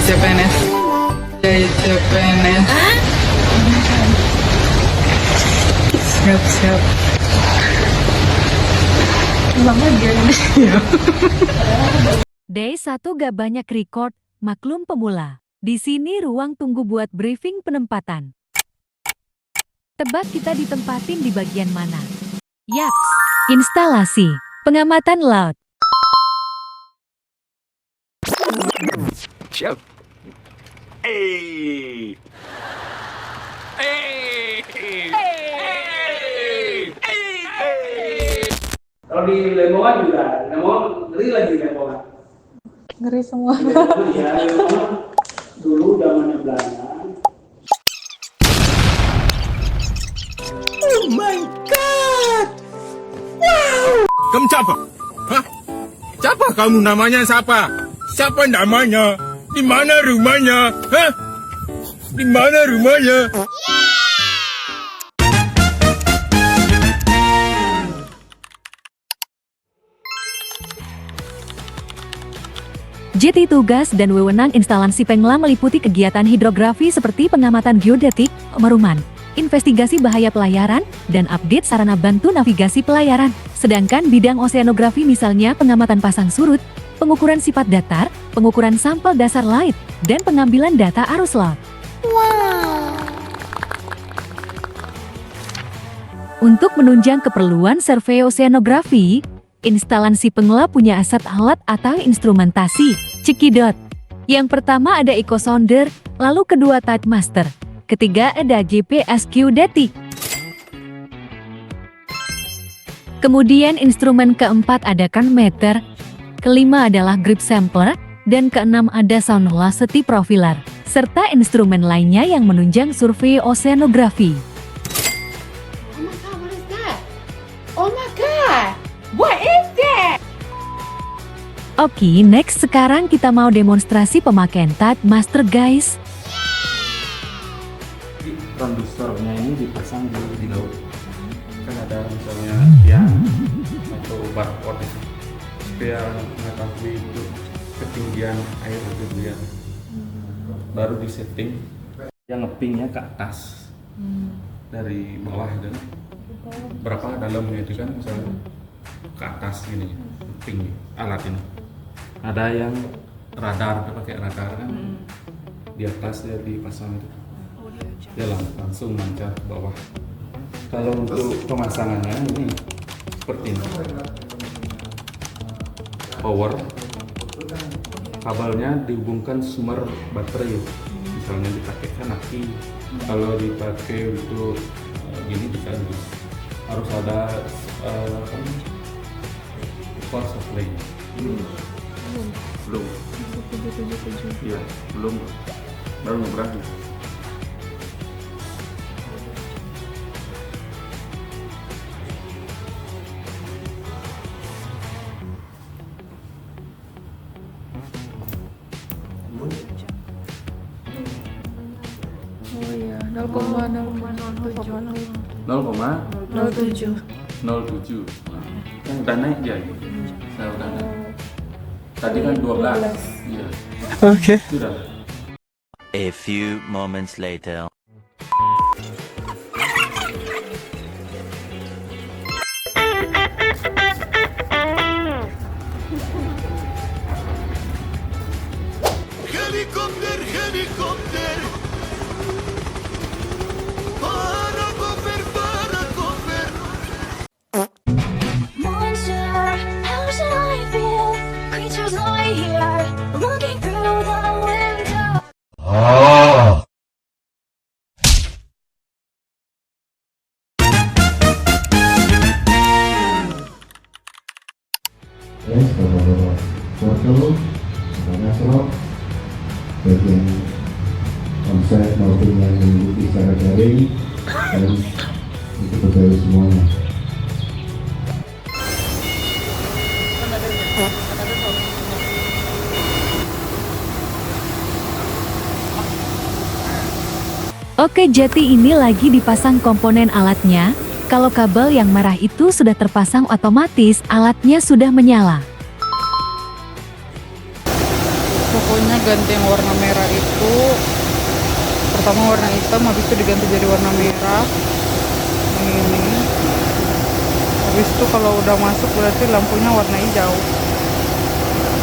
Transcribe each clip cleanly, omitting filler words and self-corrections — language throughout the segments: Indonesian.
CPNS. CPNS. Siap. Lama gini. Day 1 gak banyak record, maklum pemula. Di sini ruang tunggu buat briefing penempatan. Tebak kita ditempatin di bagian mana? Yaps, instalasi, pengamatan laut. Siap. Kalau di Lemongan juga, Lemongan ngeri lagi Lemongan. Ngeri semua. Ya, Lemongan dulu zamannya Belanda. Oh my God! Wow! Kamu siapa? Hah? Siapa kamu namanya siapa? Siapa namanya? Di mana rumahnya? Hah? Di mana rumahnya? JT tugas dan wewenang instalasi Pengla meliputi kegiatan hidrografi seperti pengamatan geodetik, pemeruman, investigasi bahaya pelayaran, dan update sarana bantu navigasi pelayaran. Sedangkan bidang oseanografi misalnya pengamatan pasang surut, pengukuran sifat datar, pengukuran sampel dasar laut, dan pengambilan data arus laut. Untuk menunjang keperluan survei oseanografi, instalasi Pengla punya aset alat atau instrumentasi, cekidot. Yang pertama ada Eco Sounder, lalu kedua Tidemaster, ketiga ada GPS Geodetik. Kemudian instrumen keempat ada Meter, kelima adalah Grip Sampler, dan keenam ada Sound Velocity Profiler, serta instrumen lainnya yang menunjang survei oseanografi. Oh my god! What is that? Oke, next sekarang kita mau demonstrasi pemakaian Tidemaster guys. Konduktornya ini dipasang di laut. Kan ada misalnya tiang atau barcode itu supaya mengetahui itu ketinggian air gitu ya. Baru di setting yang ngepingnya ke atas dari bawah dan berapa dalamnya itu kan misalnya ke atas gini ping alat ini. Ada yang radar, pakai radar kan di atas dia dipasang itu dia langsung mancar ke bawah. Kalau untuk pemasangannya ini seperti ini, power kabelnya dihubungkan sumber baterai, misalnya dipakai kan aki, kalau dipakai untuk gini bisa gitu. Harus ada power supply. Belum. Iya, belum. Baru ngebrang. Oh iya, 0,007. 0,07. Yang udah naik dia gitu. Saya udah naik. Tadi kan 12. Iya. Oke. Sudah. A few moments later. Helikopter, helikopter. Para cover, para cover. Monster, how should I feel? Creatures lie here, looking through the window. Foto, foto, bagian konsep maupun yang mengikuti secara daring dan itu berbeda semuanya. Oke, Jati ini lagi dipasang komponen alatnya. Kalau kabel yang merah itu sudah terpasang otomatis, alatnya sudah menyala. Pokoknya ganti yang warna merah itu, pertama warna hitam, habis itu diganti jadi warna merah. Yang ini. Habis itu kalau udah masuk berarti lampunya warna hijau.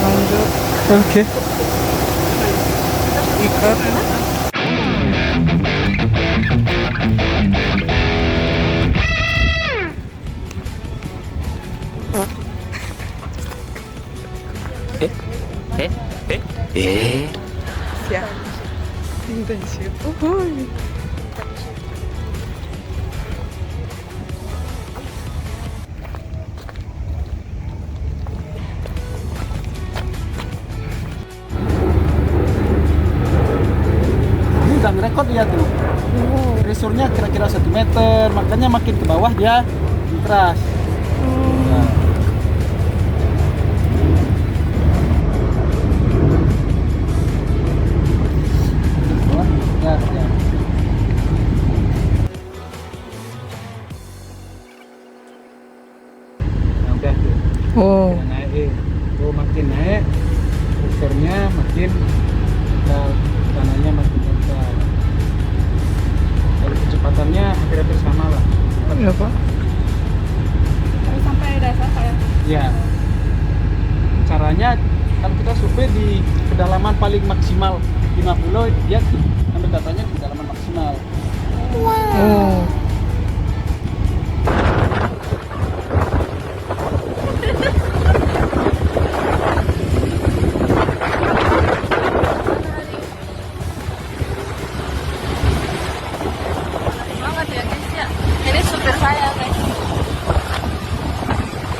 Lanjut. Oke. Ikat. Ya. Intensif. Uhuy. Ini udah ngerekod dia tuh. Presurnya kira-kira 1 meter, makanya makin ke bawah dia keras. Nah. Ya, ya. Nah, udah tuh. Oh. Udah naik. Tuh makin naik, presurnya makin tanahnya makin kencang. Kalau kecepatannya hampir-hampir sama lah. Ya, Pak. Sampai dasar kayak. Ya. Caranya kalau kita survei di kedalaman paling maksimal 50, dia ambil datanya di kedalaman maksimal. Oh. Banget ya guys ya. Ini supir saya guys.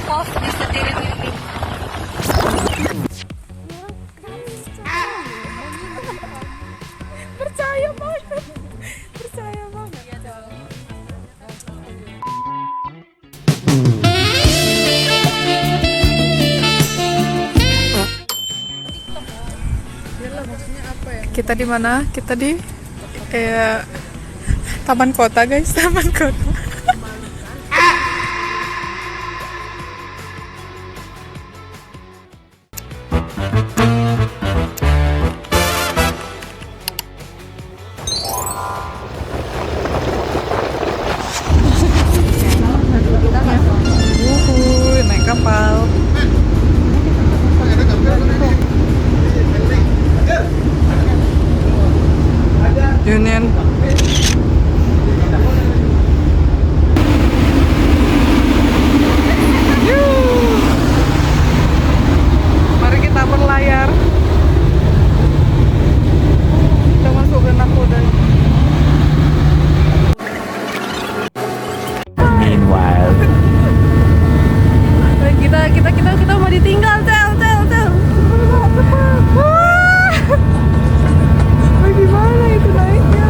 Pos disetirin ini. Percaya banget. Percaya banget. Iya dong. Kita di mana? Kita di Taman Kota, guys. Taman Kota. Naik kapal. Union. Mari kita berlayar. Kita masuk ke nakoda. Meanwhile, Kita mau ditinggal, tel. Wah. Gimana itu naiknya?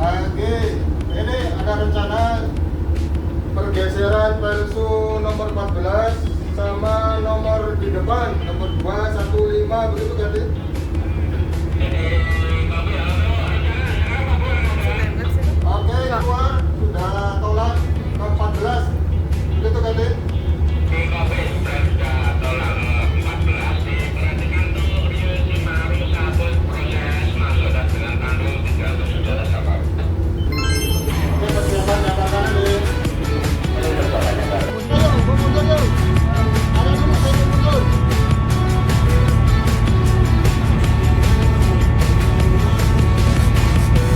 Oke, ini ada rencana pergeseran palsu nomor 14 sama nomor di depan nomor 215 begitu kan? Oke, keluar sudah tolak ke 14 begitu kan?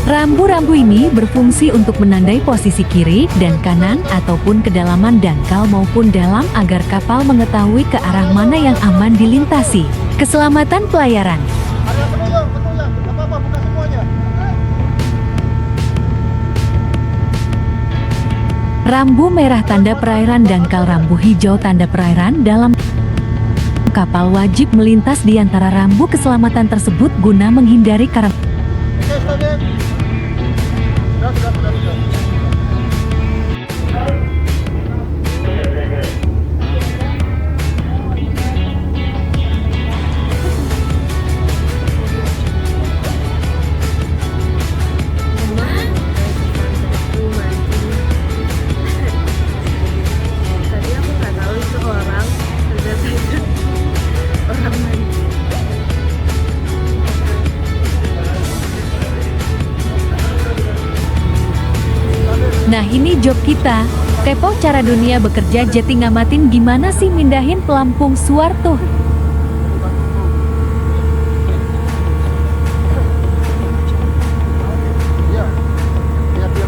Rambu-rambu ini berfungsi untuk menandai posisi kiri dan kanan ataupun kedalaman dangkal maupun dalam agar kapal mengetahui ke arah mana yang aman dilintasi. Keselamatan pelayaran. Ada penuh ya, apa-apa buka semuanya. Rambu merah tanda perairan, dangkal rambu hijau tanda perairan dalam kapal wajib melintas di antara rambu keselamatan tersebut guna menghindari Oke, stop ya. Sudah. Tadi aku nggak tahu itu orang, ternyata itu orang lain. Nah ini job kita. Kepo cara dunia bekerja, jadi ngamatin gimana sih mindahin pelampung suar tuh. Iya. Lihat dia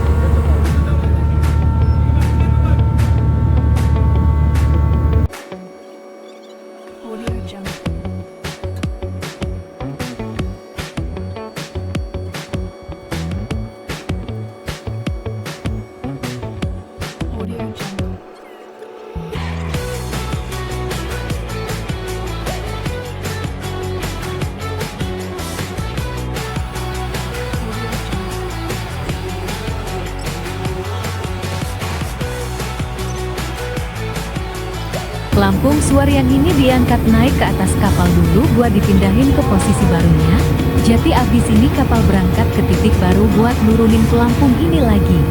Pelampung suar yang ini diangkat naik ke atas kapal dulu buat dipindahin ke posisi barunya. Jadi abis ini kapal berangkat ke titik baru buat nurunin pelampung ini lagi.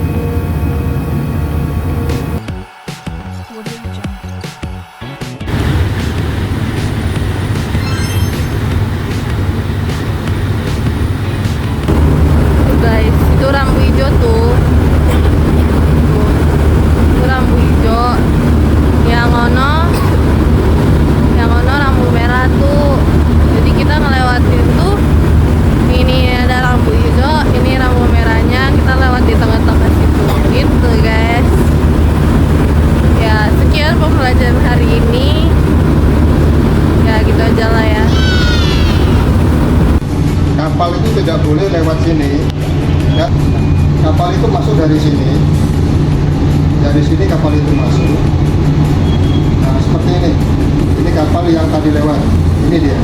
Tuh guys, itu rambu hijau tuh. Itu rambu hijau. Yang ono rambu merah tuh. Jadi kita ngelewatin tuh. Ini ada rambu hijau, ini rambu merahnya. Kita lewat di tengah-tengah situ. Gitu guys. Ya sekian pembelajaran hari ini. Ya gitu aja lah ya. kapal itu tidak boleh lewat sini. Ya, kapal itu masuk dari sini. Dari sini kapal itu masuk. Nah, seperti ini. Ini kapal yang tadi lewat. Ini dia.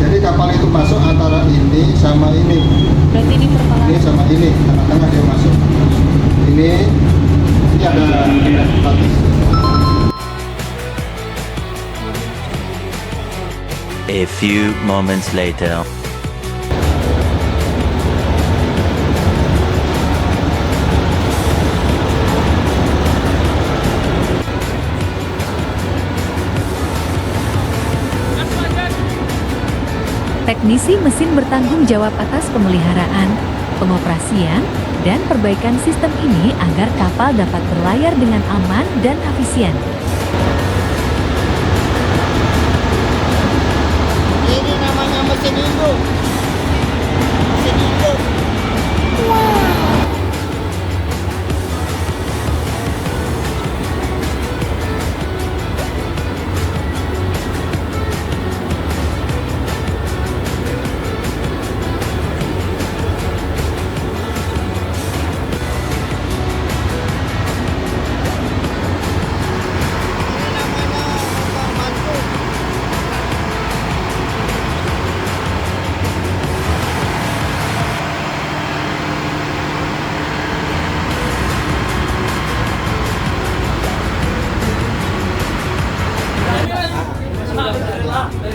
Jadi kapal itu masuk antara ini sama ini. Berarti di perpala. Ini sama ini, tengah-tengah dia masuk. Ini ada batas. A few moments later. Teknisi mesin bertanggung jawab atas pemeliharaan, pengoperasian, dan perbaikan sistem ini agar kapal dapat berlayar dengan aman dan efisien. Ini namanya mesin induk. Mesin induk.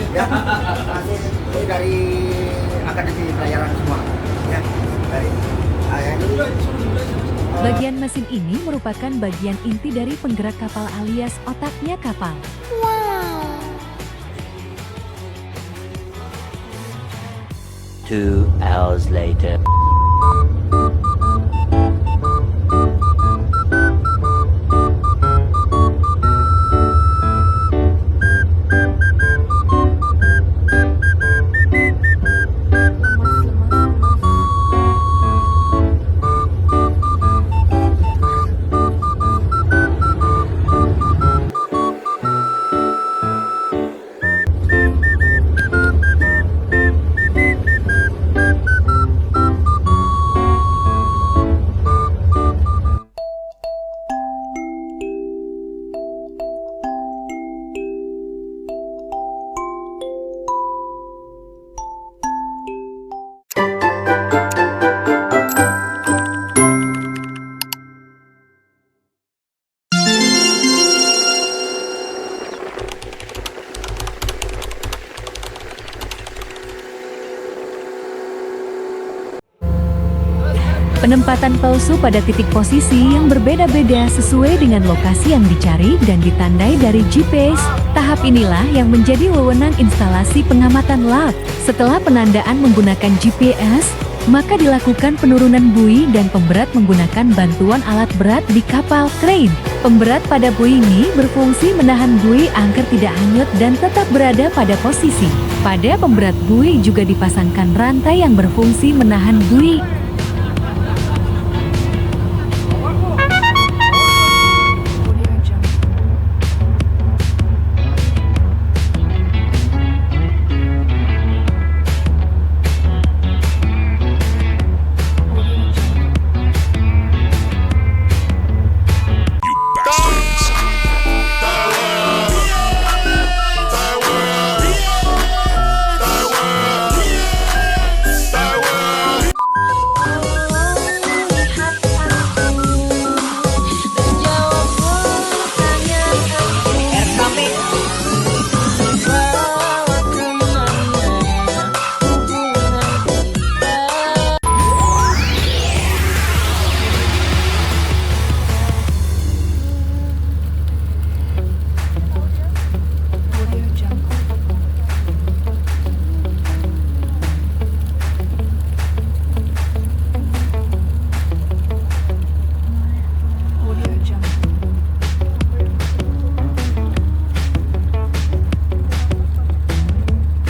Ya, ini dari Akademi Pelayaran semua. Ya, dari Bagian mesin ini merupakan bagian inti dari penggerak kapal alias otaknya kapal. 2 hours later. Penempatan palsu pada titik posisi yang berbeda-beda sesuai dengan lokasi yang dicari dan ditandai dari GPS. Tahap inilah yang menjadi wewenang instalasi pengamatan laut. Setelah penandaan menggunakan GPS, maka dilakukan penurunan buoy dan pemberat menggunakan bantuan alat berat di kapal crane. Pemberat pada buoy ini berfungsi menahan buoy agar tidak hanyut dan tetap berada pada posisi. Pada pemberat buoy juga dipasangkan rantai yang berfungsi menahan buoy.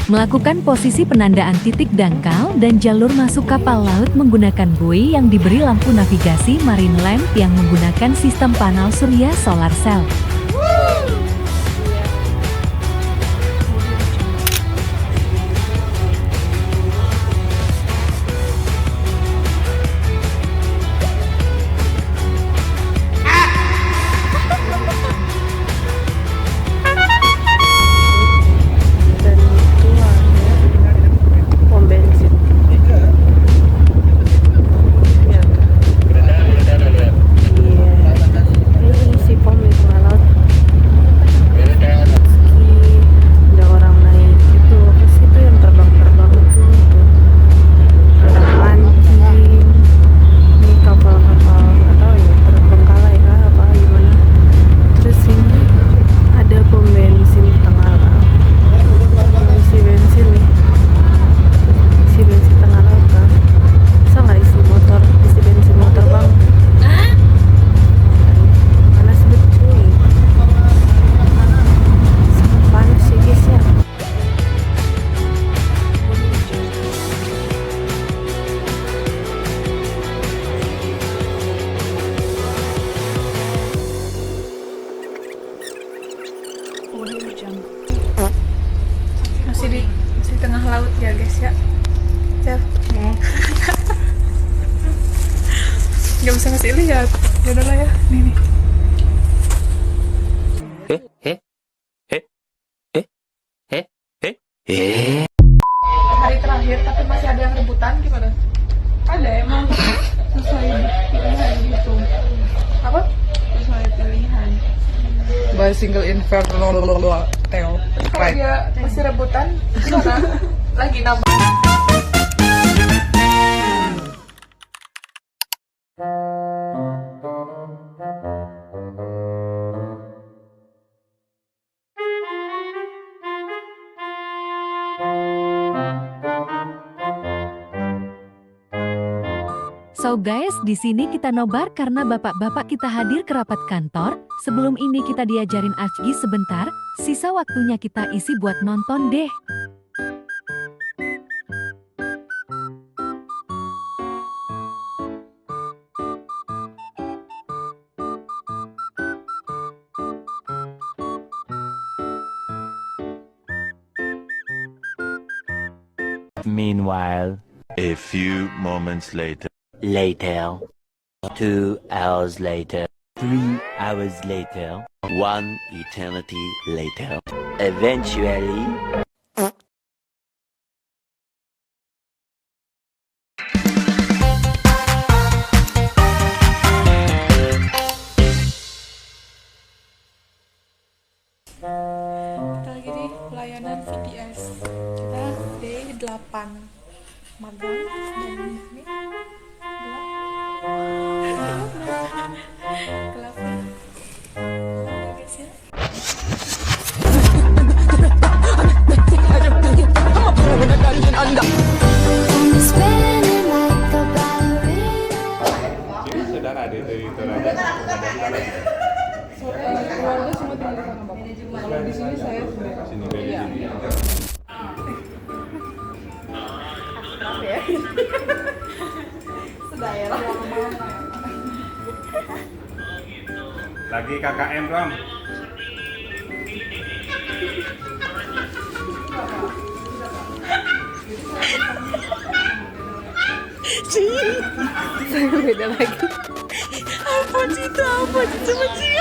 Melakukan posisi penandaan titik dangkal dan jalur masuk kapal laut menggunakan buoy yang diberi lampu navigasi marine lamp yang menggunakan sistem panel surya solar cell. Masih di tengah laut ya guys ya. Gak bisa ngasih lihat. Ya udah lah ya. Nih. Hari terakhir tapi masih ada yang rebutan gimana? Ada emang sesuai pilihan gitu. Apa? Sesuai pilihan. By single inferno tail. Kalau dia masih rebutan, gimana? Lagi nambah. So guys, di sini kita nobar karena bapak-bapak kita hadir ke rapat kantor. Sebelum ini kita diajarin AFGI sebentar, sisa waktunya kita isi buat nonton deh. Meanwhile, a few moments later. 2 hours later. 3 hours later. 1 eternity later. Eventually. Kita lagi di pelayanan VDS. Kita day 8 magang dan ini gelap. Saudara ada dari Keluarga semua tinggal di sana, Bapak. Kalau di sini saya sendiri. sini dari Iya. sini. Sedaerah. Lagi KKN Rom. Saya beda lagi. Apa sih itu? Apa sih coba sih?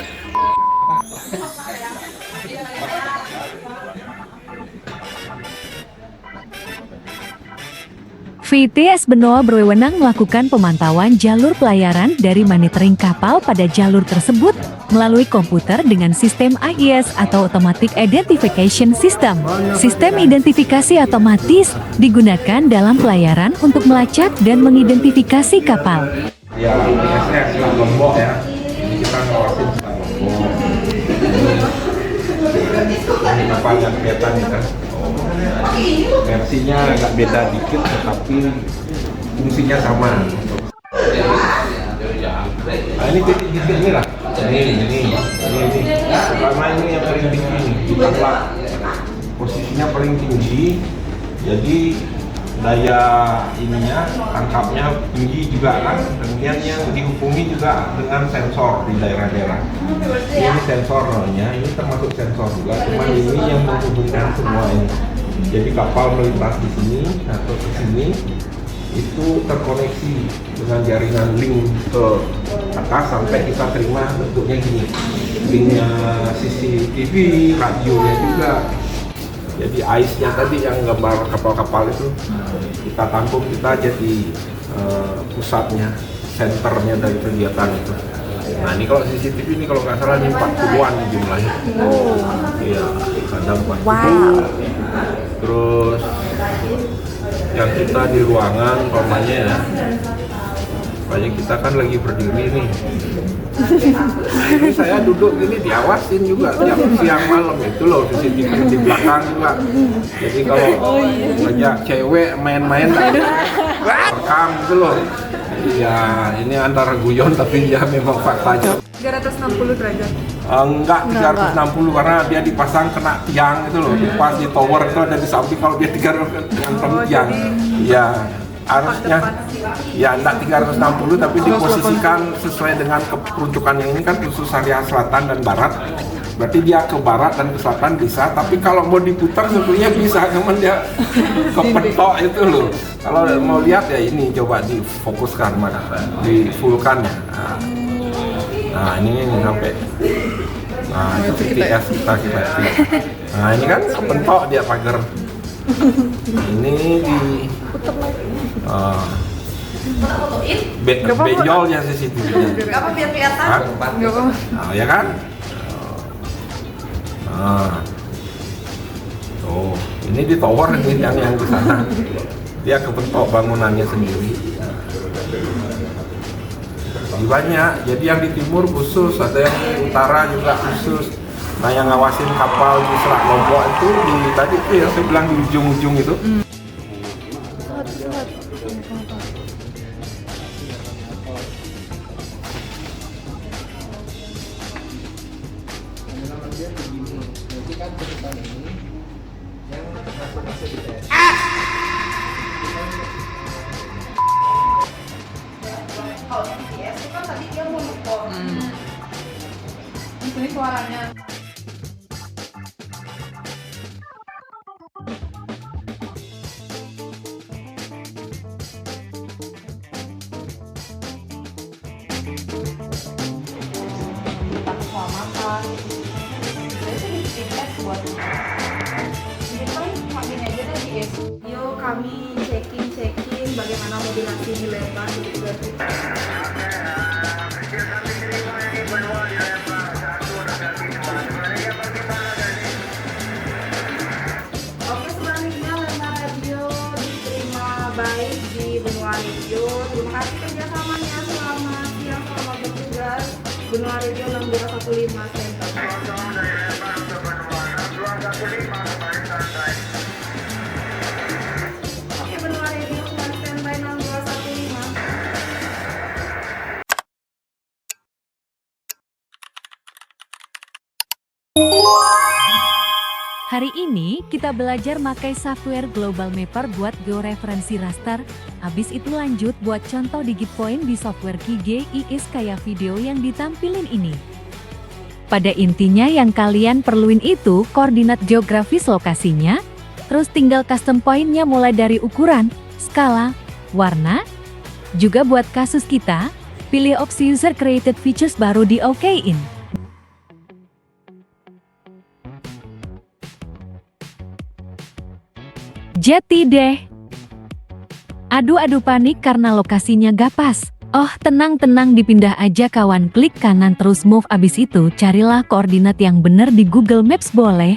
VTS Benoa berwenang melakukan pemantauan jalur pelayaran dari monitoring kapal pada jalur tersebut melalui komputer dengan sistem AIS atau Automatic Identification System. Sistem identifikasi otomatis digunakan dalam pelayaran untuk melacak dan mengidentifikasi kapal. Ya, ISS setelah Lombok ya. Ini kita ngawasin setelah Lombok. Ini kapal yang kelihatan nih kan. Versinya agak beda dikit, tetapi fungsinya sama. Nah, ini titik-titik ini lah. Ini. Pertama ini yang paling tinggi nih, di tengah. Posisinya paling tinggi, jadi daya ininya, tangkapnya tinggi juga kan. Kemudian yang dihubungi juga dengan sensor di daerah-daerah. Ini sensor namanya, ini termasuk sensor juga. Cuma ini yang menghubungkan semua ini. Jadi kapal melintas di sini atau ke sini itu terkoneksi dengan jaringan link ke atas sampai kita terima bentuknya gini. Linknya CCTV, radionya juga. Jadi AIS-nya tadi yang gambar kapal-kapal itu kita tampung, kita jadi pusatnya, senternya dari kegiatan itu. Nah ini kalau CCTV ini kalau nggak salah ini 40-an jumlahnya. Iya, kadang 40. Terus yang kita di ruangan umpamanya ya, banyak kita kan lagi berdiri nih. Nah, ini saya duduk gini diawasin juga tiap siang malam itu loh CCTV di belakang juga. Jadi kalau banyak cewek main-main rekam gitu loh. Ya ini antara guyon tapi ya memang faktanya. 360 derajat. Enggak 360 karena dia dipasang kena tiang itu loh, pas di tower itu ada di samping, kalau dia 360 tiang. Ya harusnya ya enggak 360 tapi diposisikan sesuai dengan keperuntukan yang ini kan khusus area selatan dan barat. Berarti dia ke barat dan ke selatan bisa, tapi kalau mau diputar sebetulnya bisa, cuman dia kepentok itu loh. Kalau mau lihat ya ini coba difokuskan mana, di fullkan ya. Nah ini sampai, nah itu VTS kita. Nah ini kan kepentok dia pagar. Ini di benjolnya CCTV-nya. Apa biar kelihatan? Nah, ya kan? Nah, tuh, ini di tower ini yang di sana. Dia kebentuk bangunannya sendiri. Lebih banyak. Jadi yang di timur khusus, ada yang di utara juga khusus. Nah, yang ngawasin kapal di Selat Lombok itu di tadi itu yang saya bilang di ujung-ujung itu. Kalau VTS itu kan tadi dia monokor. Di sini suaranya. Keselamatan. Saya sih bikin tes buat ini paling cuma gini aja deh guys. Yuk kami checking bagaimana modulasi dilempar gitu guys. Oke, selanjutnya Lena Radio diterima baik di Benua Radio. Terima kasih kerjasamanya, selamat siang, selamat bertugas. 6215 center. Oke, benua radio standby 6215. Hari ini kita belajar pakai software Global Mapper buat georeferensi raster. Habis itu lanjut buat contoh digit point di software QGIS kayak video yang ditampilin ini. Pada intinya yang kalian perluin itu koordinat geografis lokasinya, terus tinggal custom pointnya mulai dari ukuran, skala, warna. Juga buat kasus kita, pilih opsi user created features baru di OK-in. Jadi deh. Aduh panik karena lokasinya gak pas. Oh tenang dipindah aja kawan, klik kanan terus move, abis itu carilah koordinat yang bener di Google Maps boleh.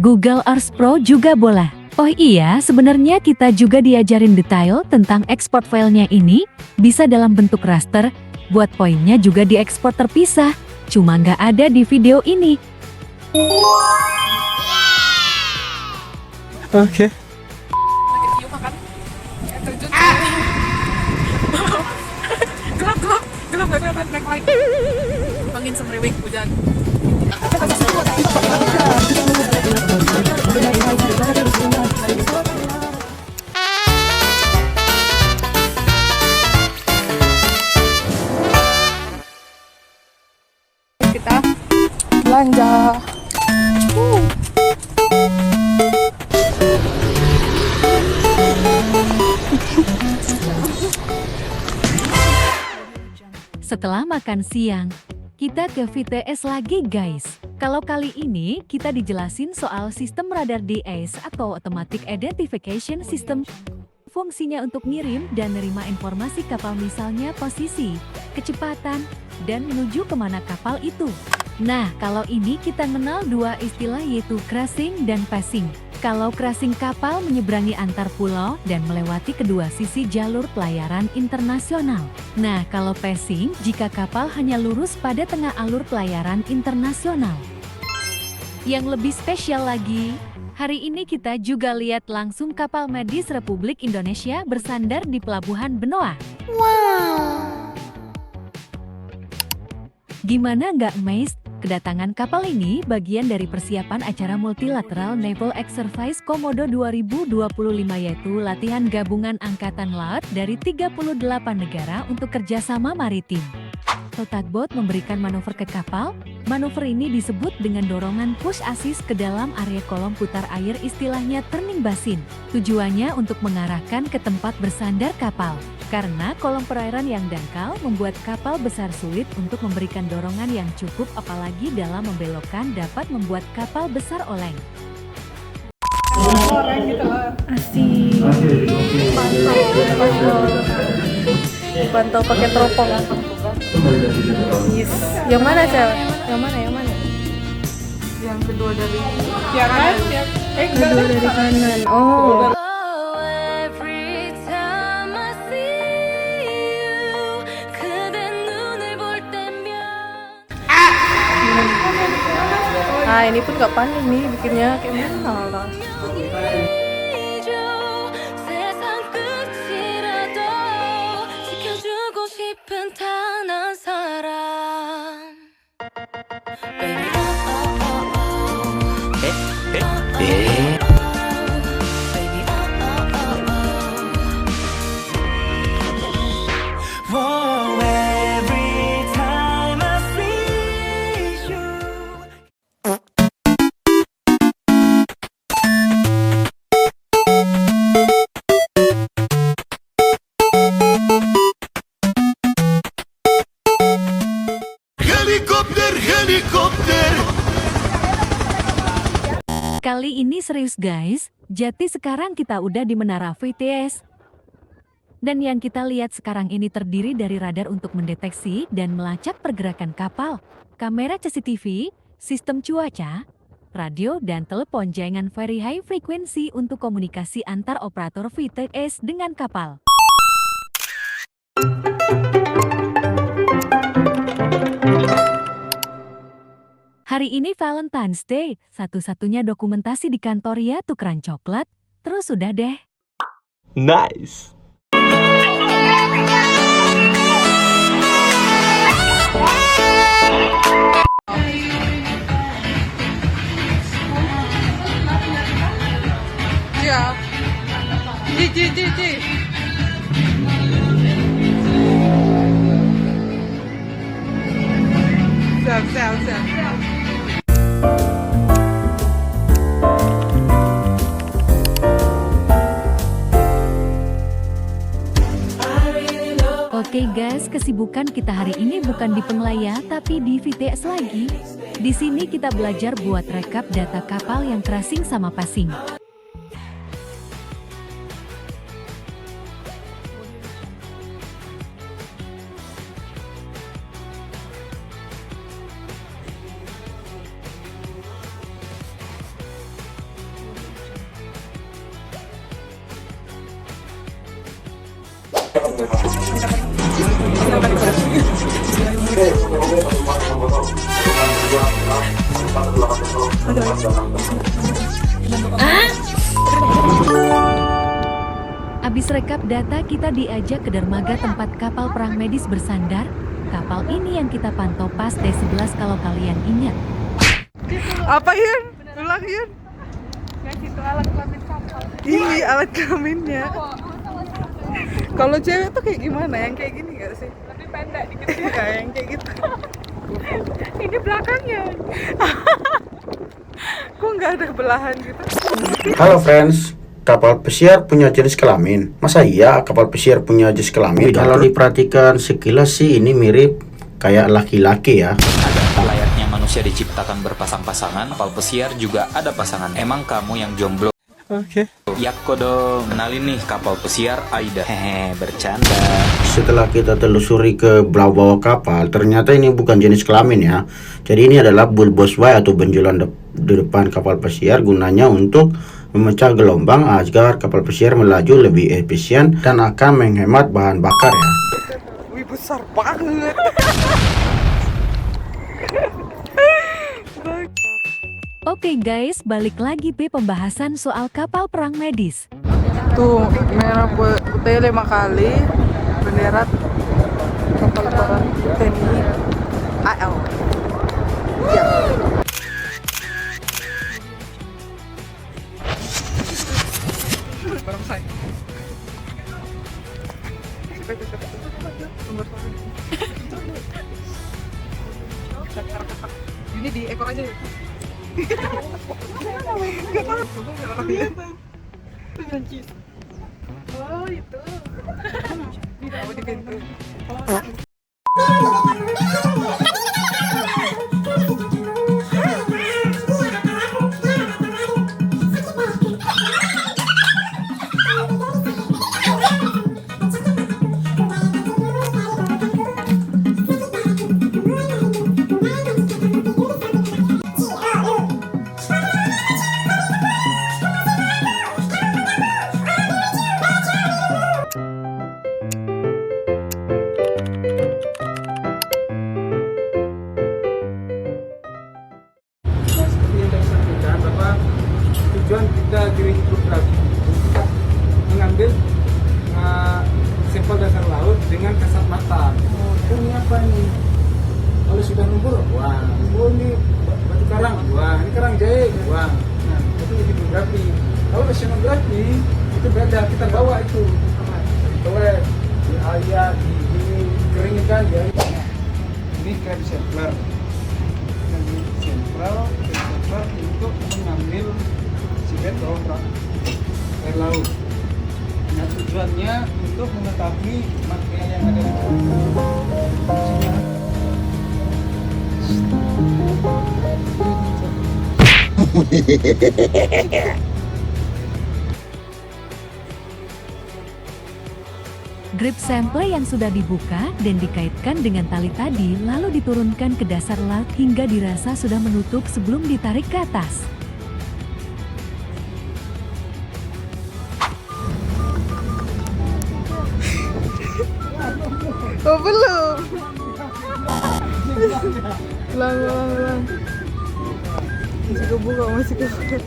Google Earth Pro juga boleh. Oh iya, sebenarnya kita juga diajarin detail tentang export filenya ini, bisa dalam bentuk raster, buat poinnya juga diekspor terpisah, cuma nggak ada di video ini. Oke. Gelap gak kelihatan backlight. Angin semriwing hujan. Kita belanja. Setelah makan siang, kita ke VTS lagi guys. Kalau kali ini kita dijelasin soal sistem radar DAS atau Automatic Identification System. Fungsinya untuk ngirim dan nerima informasi kapal, misalnya posisi, kecepatan, dan menuju kemana kapal itu. Nah, kalau ini kita kenal dua istilah yaitu crossing dan passing. Kalau crossing, kapal menyeberangi antar pulau dan melewati kedua sisi jalur pelayaran internasional. Nah, kalau passing, jika kapal hanya lurus pada tengah alur pelayaran internasional. Yang lebih spesial lagi, hari ini kita juga lihat langsung kapal medis Republik Indonesia bersandar di Pelabuhan Benoa. Wow! Gimana nggak amazed? Kedatangan kapal ini bagian dari persiapan acara Multilateral Naval Exercise Komodo 2025, yaitu latihan gabungan angkatan laut dari 38 negara untuk kerjasama maritim. Tugboat memberikan manuver ke kapal. Manuver ini disebut dengan dorongan push assist ke dalam area kolom putar air, istilahnya turning basin. Tujuannya untuk mengarahkan ke tempat bersandar kapal. Karena kolom perairan yang dangkal membuat kapal besar sulit untuk memberikan dorongan yang cukup, apalagi dalam membelokkan dapat membuat kapal besar oleng. Asik. Pantau pakai teropong. Yes. Yang mana cewek? Yang mana? Yang kedua dari kanan. Kedua dari kanan. Oh. Nah, ini pun gak panik nih, bikinnya kayak mana? Kali ini serius guys, jadi sekarang kita udah di Menara VTS. Dan yang kita lihat sekarang ini terdiri dari radar untuk mendeteksi dan melacak pergerakan kapal, kamera CCTV, sistem cuaca, radio dan telepon jaringan very high frequency untuk komunikasi antar operator VTS dengan kapal. Hari ini Valentine's Day, satu-satunya dokumentasi di kantor ya tukeran coklat, terus udah deh. Nice. Iya. Ji. Siap. Oke guys, kesibukan kita hari ini bukan di Penglaya tapi di VTS lagi. Di sini kita belajar buat rekap data kapal yang tracing sama passing. Abis rekap data, kita diajak ke dermaga tempat kapal perang medis bersandar. Kapal ini yang kita pantau pas D11 kalau kalian ingat. Apa Yun? Ulang Yun. Guys, itu alat kelamin kapal. Iya, alat kelaminnya. Kalau cewek tuh kayak gimana? Yang kayak gini gak sih? Lebih pendek dikit. Iya, yang kayak gitu. Ini belakangnya. Kok nggak ada belahan gitu? Halo friends, kapal pesiar punya jenis kelamin? Masa iya kapal pesiar punya jenis kelamin? Kalau diperhatikan sekilas sih ini mirip kayak laki-laki ya. Layaknya manusia diciptakan berpasang-pasangan, kapal pesiar juga ada pasangan. Emang kamu yang jomblo? Oke. Yako dong, kenalin nih kapal pesiar Aida. Hehe, bercanda. Setelah kita telusuri ke bawah kapal, ternyata ini bukan jenis kelamin ya. Jadi ini adalah bulbous Y atau benjolan di depan kapal pesiar, gunanya untuk memecah gelombang agar kapal pesiar melaju lebih efisien dan akan menghemat bahan bakar ya. Wih, besar banget. Oke guys, balik lagi pembahasan soal kapal perang medis. Tuh, merah putih 5 kali. Bendera kapal perang TNI AL. Iya. Barongsai. Ini di ekor aja ya. Gak tahu, gak kelihatan. Bencis. Oh itu. Di pintu. Tujuan kita di hidrografi mengambil sampel dasar laut dengan kasat mata. Ini apa nih? Kalau sudah ngumpul, wah, ini batu karang, wah, ini karang jahe, wah. Nah, itu hidrografi. Kalau oceanografi itu beda, kita bawa itu, bawa di air, dikeringkan ya. Ini kayak sampler, sampler untuk mengambil air laut. Nah, tujuannya untuk mengetahui material yang ada di Grip sampel yang sudah dibuka dan dikaitkan dengan tali tadi lalu diturunkan ke dasar laut hingga dirasa sudah menutup sebelum ditarik ke atas. Oh belum. Ulang. Masih kebuka, masih kebuka.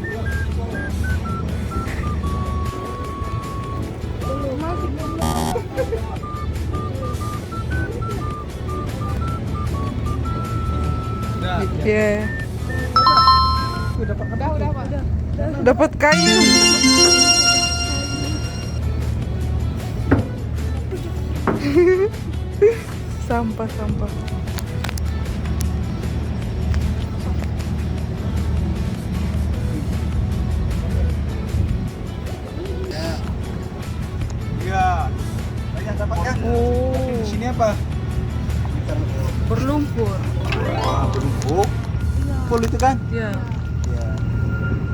Iya. Udah. Dapat kayu. Sampah. Ya. Banyak dapat kan? Tapi di sini apa? Berlumpur. Berlumpur. Full itu kan? Iya.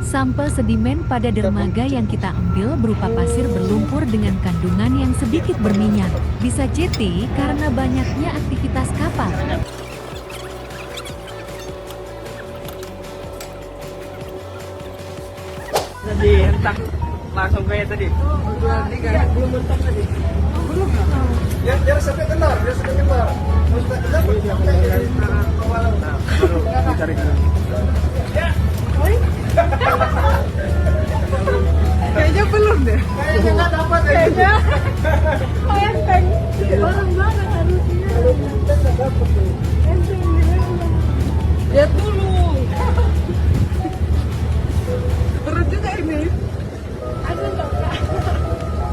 Sampel sedimen pada dermaga yang kita ambil berupa pasir berlumpur dengan kandungan yang sedikit berminyak. Bisa CT karena banyaknya aktivitas kapal. Tadi hentak langsung kayak tadi. Belum mentok tadi. Belum. Ya, dia sampai kelar. Mau sudah kelar baru cari. Ya. Kayaknya belum deh. Kayaknya nggak dapat kayaknya. Enteng. Orang banget harusnya. Nggak dapat tuh. Enteng. Lihat dulu. Berat juga ini. Ada nggak?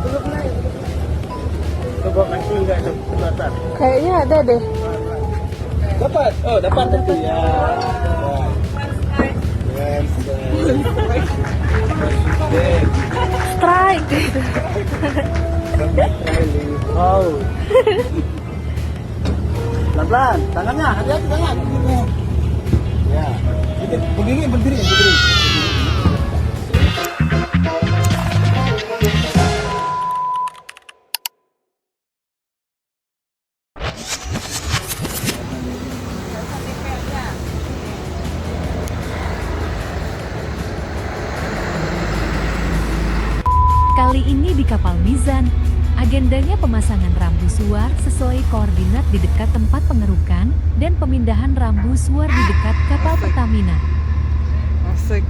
Belum naik. Coba kasih nggak kelihatan. Kayaknya ada deh. Dapat. Oh, dapat itu ya. Strike. Wow. Pelan-pelan, tangannya, hati-hati tangan. Ya. Begini, berdiri. Kali ini di kapal Mizan, agendanya pemasangan rambu suar sesuai koordinat di dekat tempat pengerukan dan pemindahan rambu suar di dekat kapal Pertamina. Asik.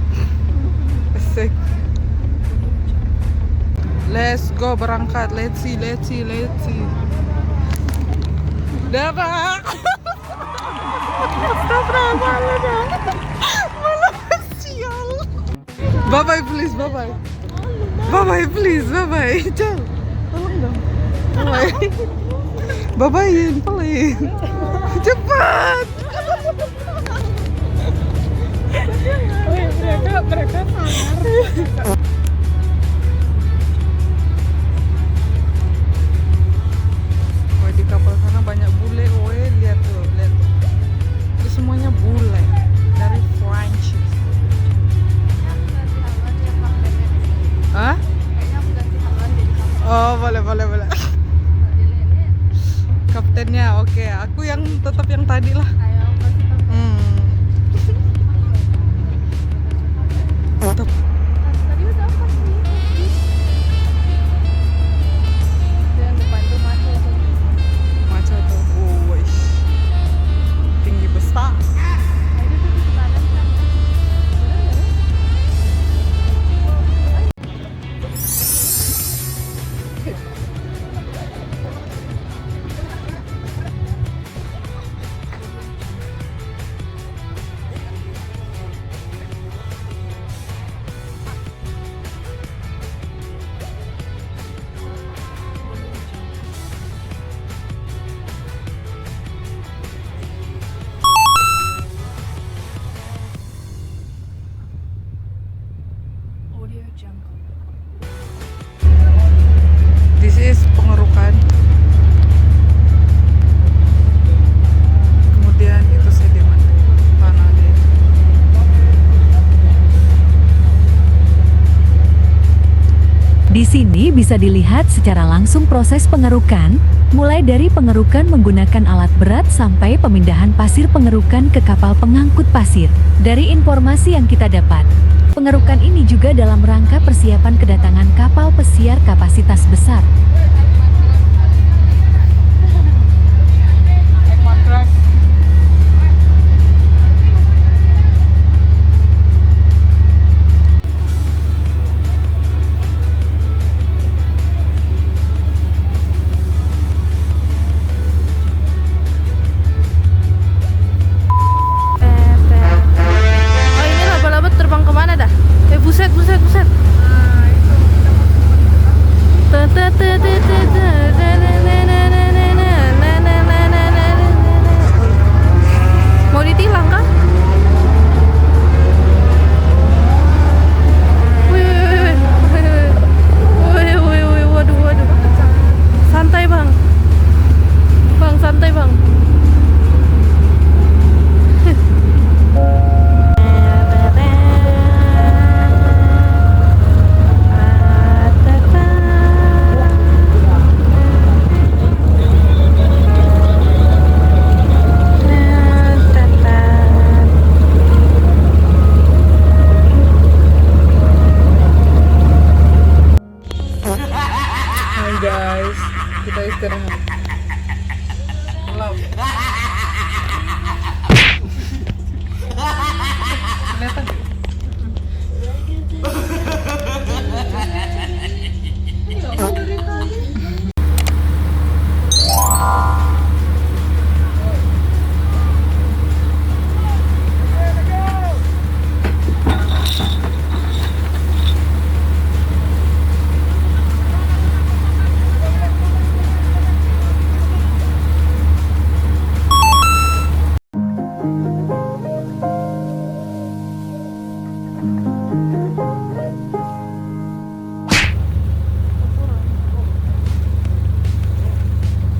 Let's go berangkat. Let's see. Dapat. Astagfirullahaladzim. Malah sial. Bye please. Bye-bye please. Jangan. Tolong dong. Bye-bye-in please. Cepat. Mereka sangar. Wah, di kapal sana banyak bule, lihat tuh. Itu semuanya bule dari Prancis. Hah? Oh, boleh. Kaptennya, oke. Aku yang tetap yang tadi lah. Tetap. Maca tuh. Oh, wih. Tinggi besar. This is pengerukan. Kemudian itu sedimen tanah dia. Di sini bisa dilihat secara langsung proses pengerukan, mulai dari pengerukan menggunakan alat berat sampai pemindahan pasir pengerukan ke kapal pengangkut pasir. Dari informasi yang kita dapat, pengerukan ini juga dalam rangka persiapan kedatangan kapal pesiar kapasitas besar. Kelihatan nggak?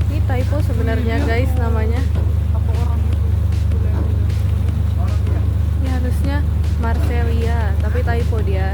Ini typo sebenarnya guys namanya. Ini harusnya Marcelia, tapi typo dia.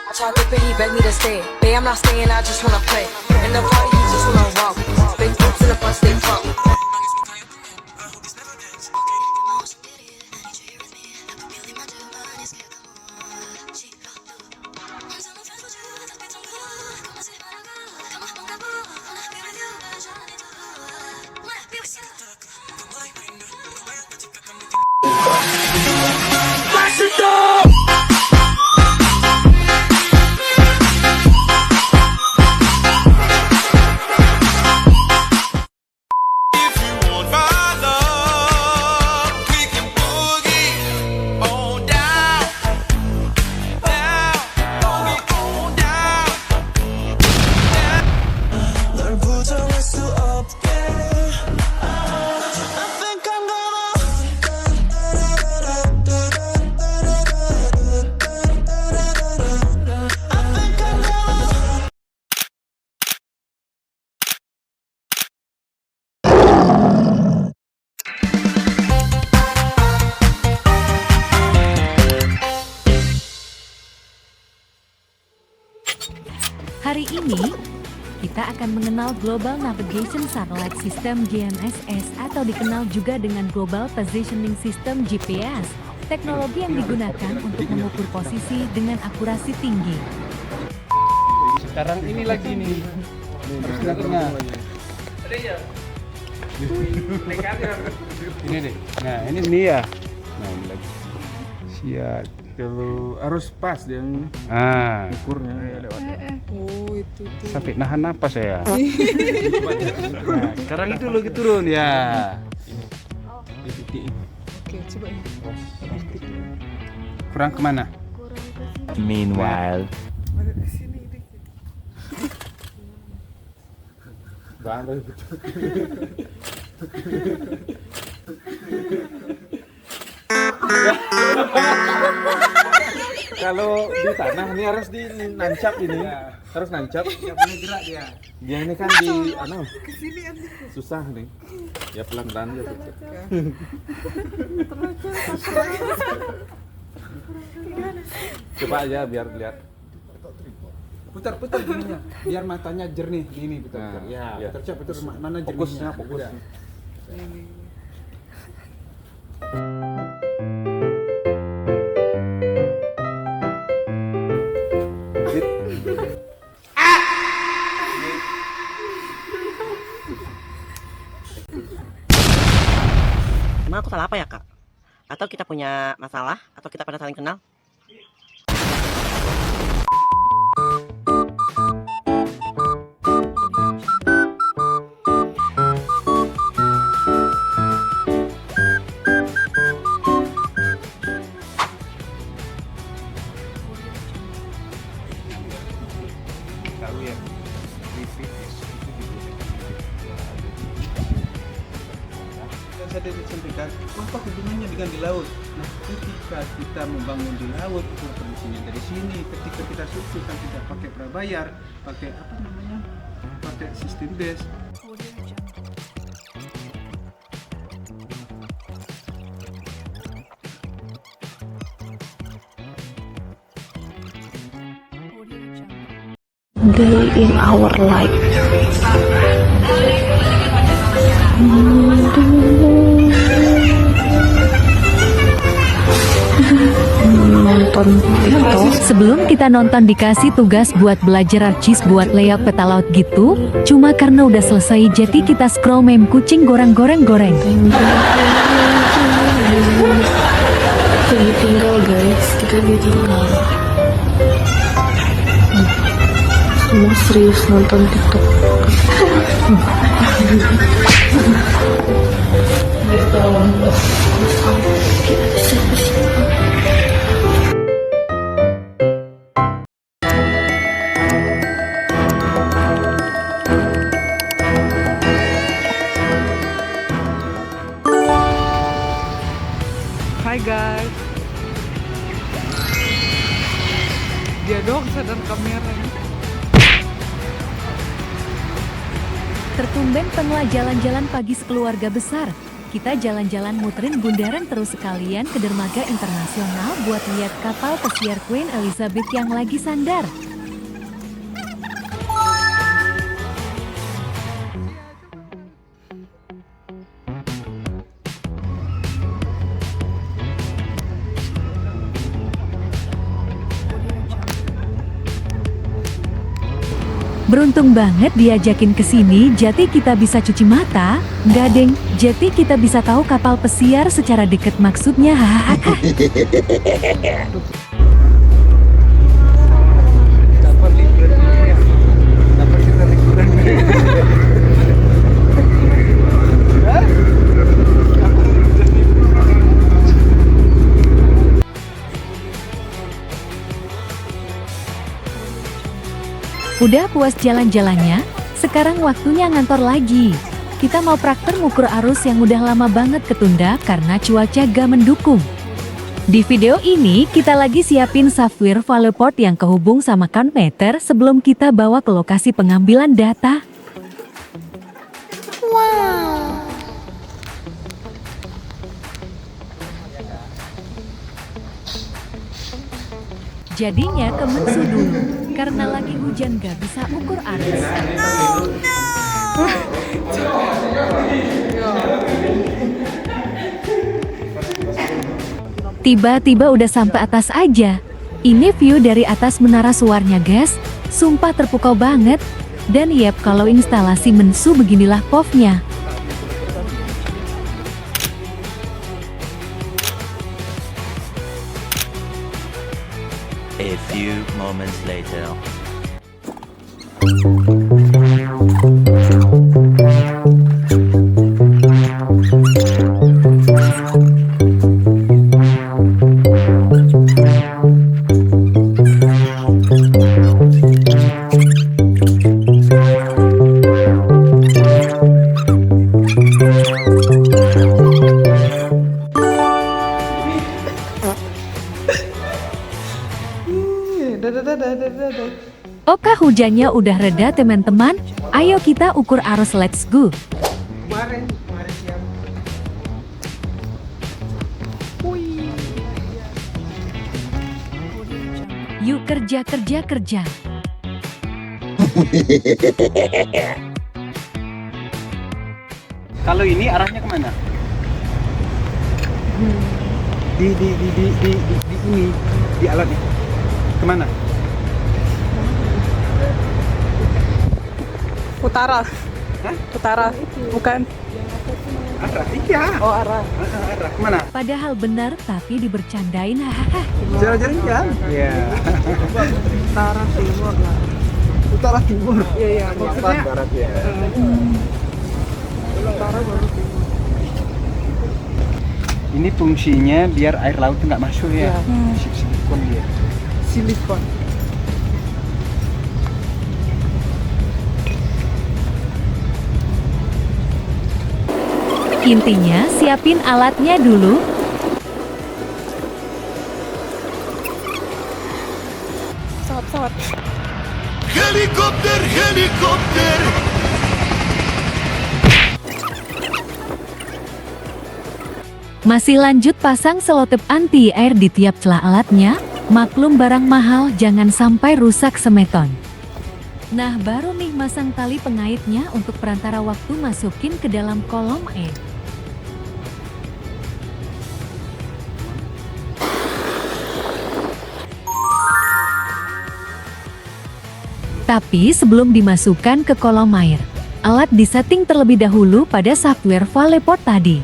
I tried to pay, he begged me to stay. Babe, I'm not staying, I just wanna play. In the party, you just wanna walk. Big groups in the bus, they pump. Hari ini, kita akan mengenal Global Navigation Satellite System GNSS atau dikenal juga dengan Global Positioning System GPS, teknologi yang digunakan untuk mengukur posisi dengan akurasi tinggi. Sekarang ini lagi nih. Ini deh. Nah, ini nih ya. Nah, ini lagi. Siap. Kalau harus pas dia ukurnya lewat. Oh itu tuh. Sampai nahan napas saya. Nah, sekarang itu lagi turun ya. Di titik. Oke, coba ini. Kurang kemana? Meanwhile, Ada di sini dikit. Bandel. Kalau di tanah ini harus dinancap ini, harus nancap. Nggak boleh gerak dia. Dia ini kan di susah nih. Ya pelan-pelan aja. Coba aja biar lihat. Putar-putar gininya, biar matanya jernih. Ini putar-putar. Nah, Ya, putar putar mana Fokusnya, jernihnya. fokus. Udah. Emang aku salah apa ya kak? Atau kita punya masalah? Atau kita pernah saling kenal? Tahu ya, VVS itu saya tadi sampaikan, apa hubungannya dengan di laut? Nah, ketika kita membangun di laut, produksinya dari sini. Ketika kita susu kan tidak pakai prabayar, pakai apa namanya? Pakai sistem base. Day in our life. Nonton TikTok. Sebelum kita nonton dikasih tugas buat belajar arcis buat layout peta laut gitu. Cuma karena udah selesai jadi kita scroll meme kucing goreng-goreng-goreng. Kita ditinggal guys, kita ditinggal. Semua serius nonton TikTok. Hai guys. Dia dong sadar kameranya. Tertumben tengah jalan-jalan pagi sekeluarga besar. Kita jalan-jalan muterin bundaran terus sekalian ke dermaga internasional buat lihat kapal pesiar Queen Elizabeth yang lagi sandar. Beruntung banget diajakin ke sini, jadi kita bisa cuci mata. Nggak deng, jadi kita bisa tahu kapal pesiar secara deket maksudnya. Hahaha. Dapat liburan, dapat kita liburan. Udah puas jalan-jalannya, sekarang waktunya ngantor lagi. Kita mau praktek ngukur arus yang udah lama banget ketunda karena cuaca gak mendukung. Di video ini kita lagi siapin software Valeport yang kehubung sama Countmeter sebelum kita bawa ke lokasi pengambilan data. Wow. Jadinya ke Mensu dulu, karena lagi hujan gak bisa ukur arus. Tiba-tiba udah sampai atas aja. Ini view dari atas menara suarnya guys, sumpah terpukau banget. Dan yep, kalau instalasi Mensu beginilah POV-nya. A few moments later. Oke, hujannya udah reda teman-teman. Ayo kita ukur arus, let's go. Kemarin siang. Yuk kerja. Kalau ini arahnya kemana? Di ini, di alat ini. Kemana? Utara. Hah? Utara. Bukan. Arah, iya. Oh, arah. Arah kemana? Padahal benar tapi dibercandain. Hahaha. Jalan-jalan kan? Iya. Utara timur lah. Utara timur. Iya, maksudnya barat ya. utara baru timur. Ini fungsinya biar air laut nggak masuk ya. Silikon dia. Silikon. Intinya, siapin alatnya dulu. Pesawat. Helikopter, helikopter. Masih lanjut pasang selotip anti-air di tiap celah alatnya. Maklum barang mahal jangan sampai rusak semeton. Nah baru nih masang tali pengaitnya untuk perantara waktu masukin ke dalam kolom air. Tapi sebelum dimasukkan ke kolom air, alat disetting terlebih dahulu pada software Valeport tadi.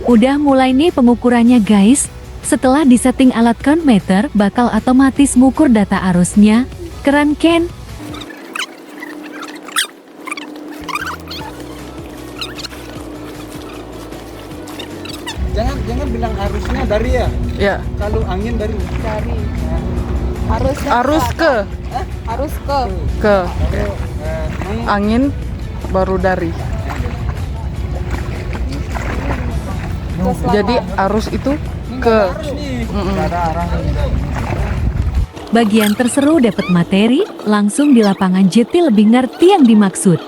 Udah mulai nih pengukurannya guys. Setelah disetting alat count meter bakal otomatis ngukur data arusnya. Keren kan? Jangan bilang arusnya dari ya. Ya. Kalau angin dari. Dari. Arus ke. Arus ke. Ke. Angin baru dari. Jadi arus itu ke. Bagian terseru dapat materi, langsung di lapangan JT lebih ngerti yang dimaksud.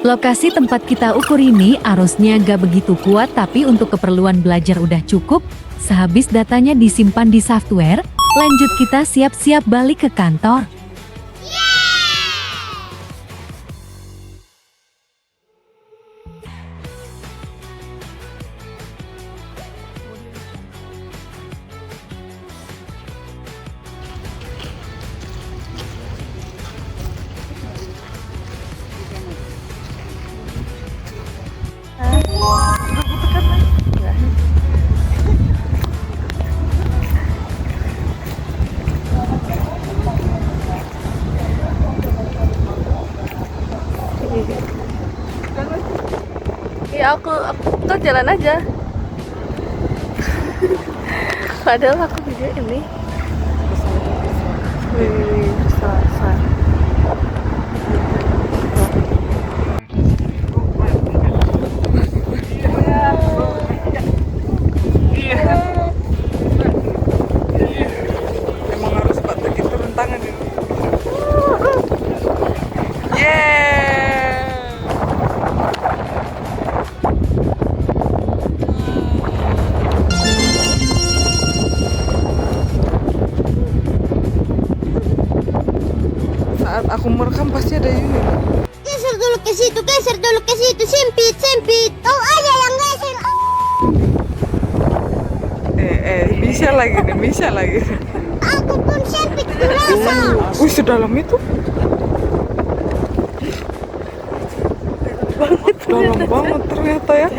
Lokasi tempat kita ukur ini arusnya gak begitu kuat tapi untuk keperluan belajar udah cukup. Sehabis datanya disimpan di software, lanjut kita siap-siap balik ke kantor. Ya aku jalan aja. Padahal aku video ini. Wih, pesawat. Emang harus pakai turun tangan ini. Saat aku merekam pasti ada ini. Geser dulu ke situ, sempit. Oh ada yang geser. Bisa lagi. Aku pun sempit kurasa. Wih, sedalam itu. Dalam banget ternyata ya.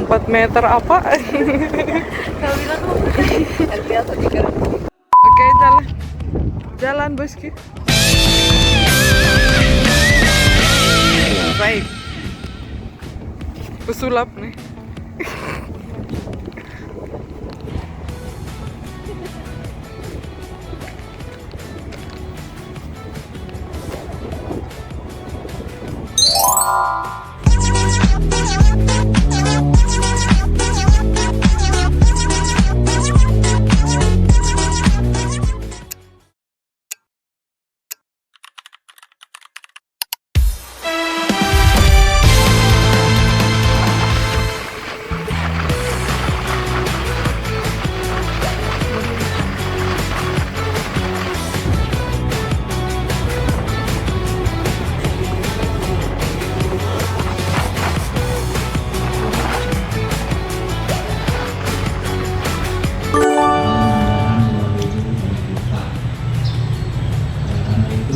4 meter apa? Oke, jalan bosku. Baik. Pesulap nih.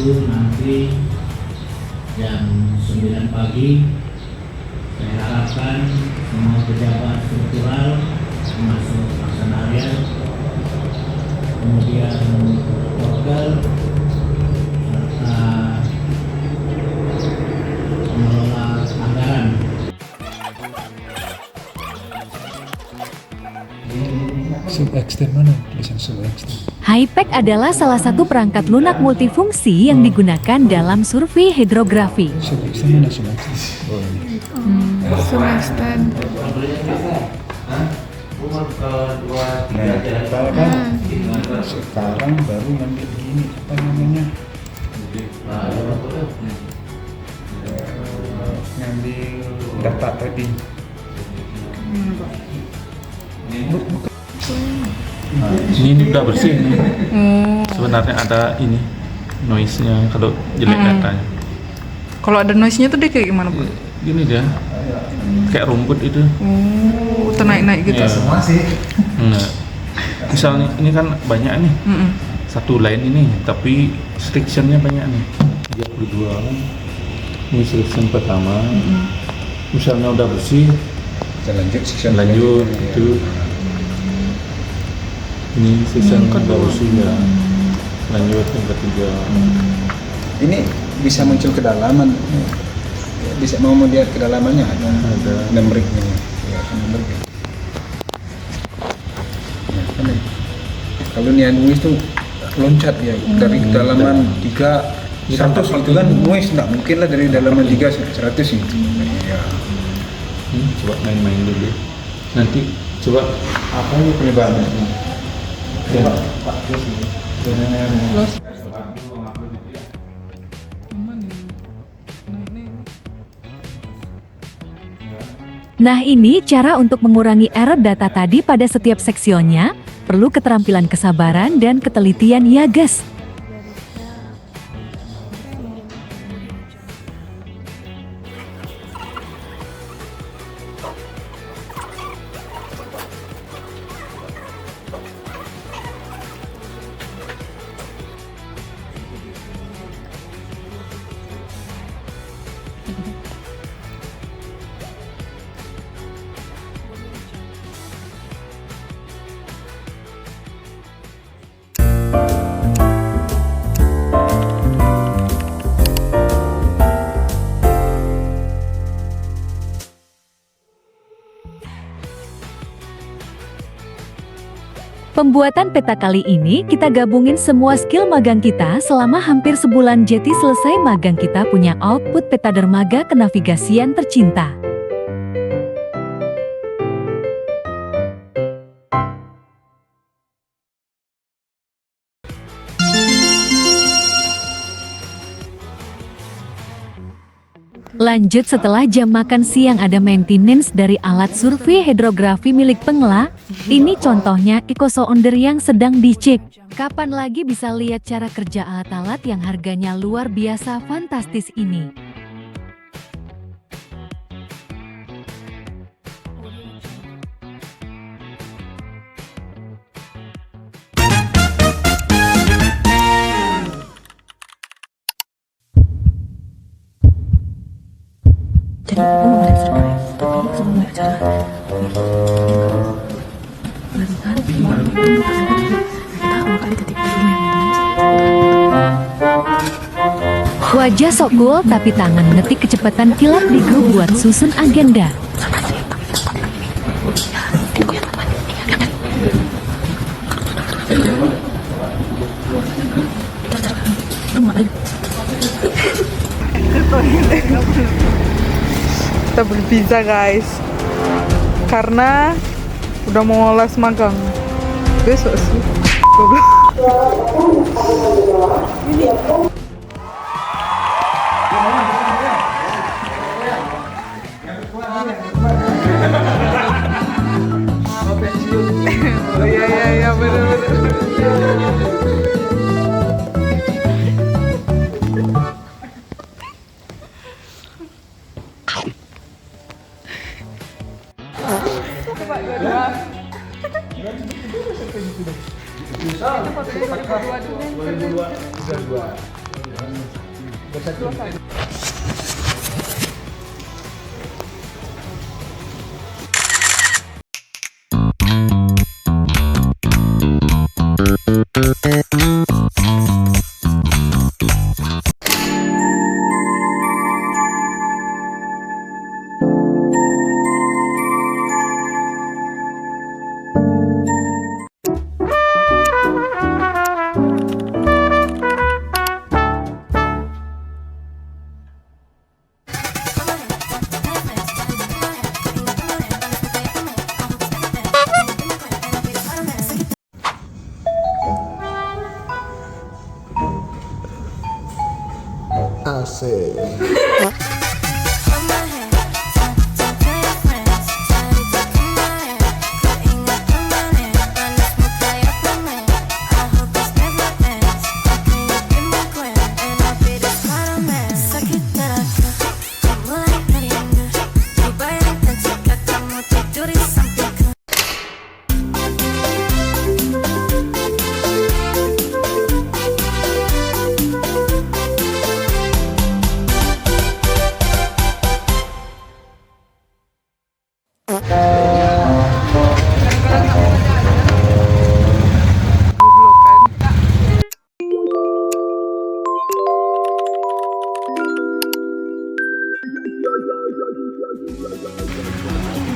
Nanti jam 9 pagi saya harapkan semua pejabat struktural termasuk Laksanarian, kemudian Porkel serta pengelola anggaran Sub extend mana? Tulisan sub extend. HiPAC adalah salah satu perangkat lunak multifungsi yang digunakan dalam survei hidrografi. Sub extend mana sub extend? Oh ini. Semester. Nah, kita kan sekarang baru ngambil gini apa namanya? Ngambil data tadi. Nah, ini udah bersih nih. Sebenarnya ada ini noise-nya kalau jelek datanya. Kalau ada noise-nya tuh dia kayak gimana, Pak? Gini dia, kayak rumput itu. Ternaik-naik gitu. Ya. Nah, misalnya ini kan banyak nih, satu line ini, tapi section-nya banyak nih. 32 kan. Ini section pertama. Misalnya udah bersih, kita lanjut itu. Ini section udah bersih ya. Lanjut yang ketiga. Ini bisa muncul kedalaman. Bisa mau melihat kedalamannya ada numeric-nya. Ya, kan numeric. Ya, kan ya. Kalau nih noise tuh loncat ya dari kedalaman 3 100 itu kan noise nggak mungkin lah dari dalaman 3 100 sih. Ya. Coba main-main dulu. Nanti coba Apa ini penyebarannya? coba Pak Nah, ini cara untuk mengurangi error data tadi pada setiap seksionnya. Perlu keterampilan kesabaran dan ketelitian ya, guys. Pembuatan peta kali ini kita gabungin semua skill magang kita selama hampir sebulan. Jadi selesai magang kita punya output peta dermaga kenavigasian tercinta. Lanjut, setelah jam makan siang ada maintenance dari alat survei hidrografi milik Pengla. Ini contohnya EcoSounder yang sedang dicek. Kapan lagi bisa lihat cara kerja alat-alat yang harganya luar biasa fantastis ini? Jadi aku mau ada surprise, tapi sebelum acara kan kita awal kali ketik dulu yang Wajah sok cool tapi tangan ngetik kecepatan kilat di grup buat susun agenda. Kita berpisah guys, karena udah mau les magang besok sih. Oh iya bener-bener.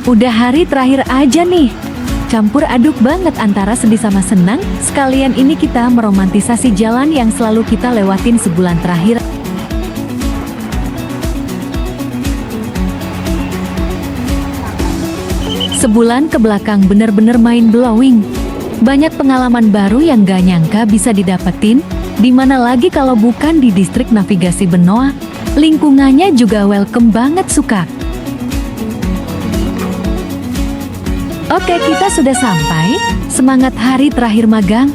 Udah hari terakhir aja nih. Campur aduk banget antara sedih sama senang. Sekalian ini kita meromantisasi jalan yang selalu kita lewatin sebulan terakhir. Sebulan ke belakang bener-bener mind blowing. Banyak pengalaman baru yang gak nyangka bisa didapetin. Dimana lagi kalau bukan di distrik navigasi Benoa. Lingkungannya juga welcome banget, suka. Oke, kita sudah sampai. Semangat hari terakhir magang.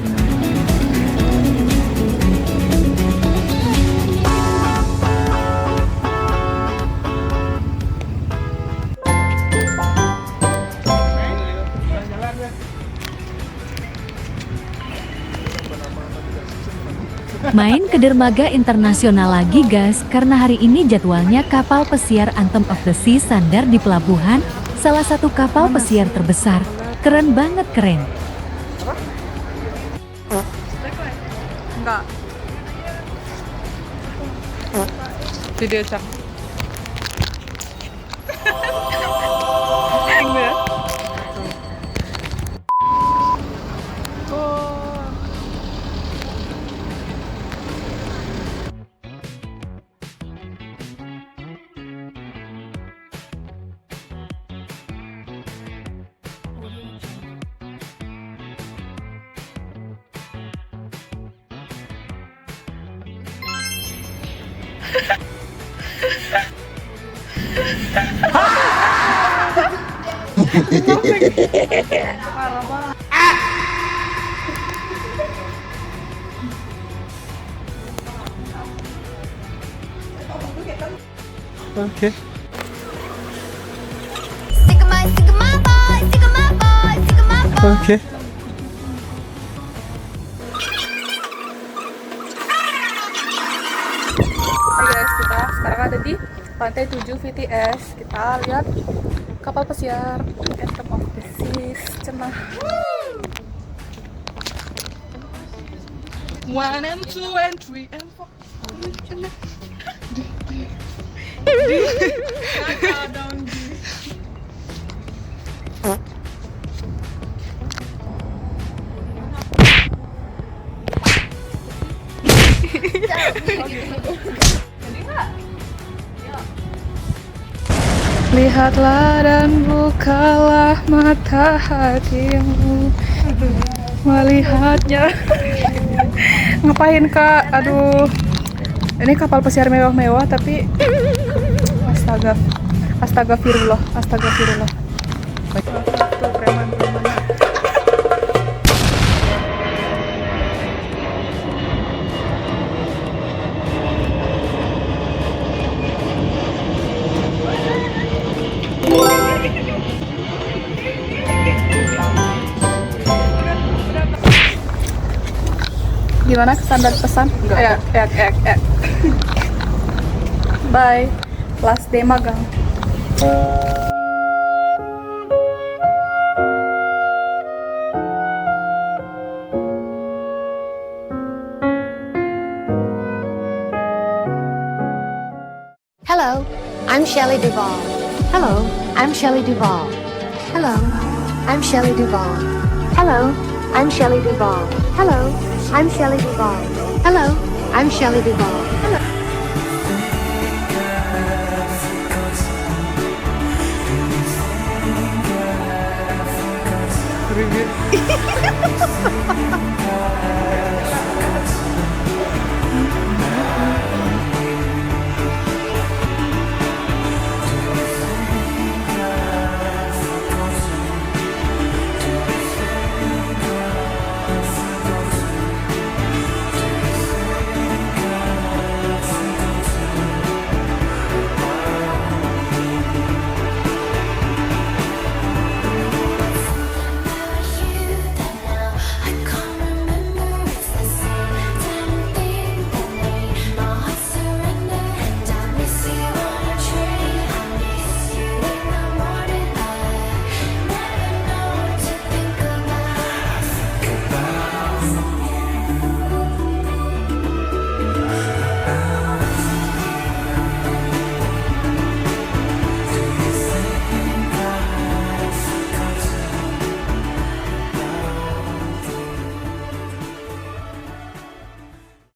Main ke dermaga internasional lagi guys, karena hari ini jadwalnya kapal pesiar Anthem of the Sea sandar di pelabuhan. Salah satu kapal pesiar terbesar. Keren banget, keren. Enggak. Video cak. Oke. Oke. Hai guys, kita sekarang ada di Pantai 7 VTS. Kita lihat kapal pesiar Anthem of the Seas cenah. 1 and 2 and 3 and 4 cenah. Lihatlah dan bukalah mata hatimu melihatnya. Ngapain kak? Aduh, ini kapal pesiar mewah-mewah tapi astagfirullah. Tuh preman-preman. Gimana standar pesan? Enggak. Bye. Last day magang. Hello, I'm Shelley Duvall. Hello, I'm Shelley Duvall. Hello, I'm Shelley Duvall. Hello, I'm Shelley Duvall. Hello, I'm Shelley Duvall. Hello, I'm Shelley Duvall. Hello.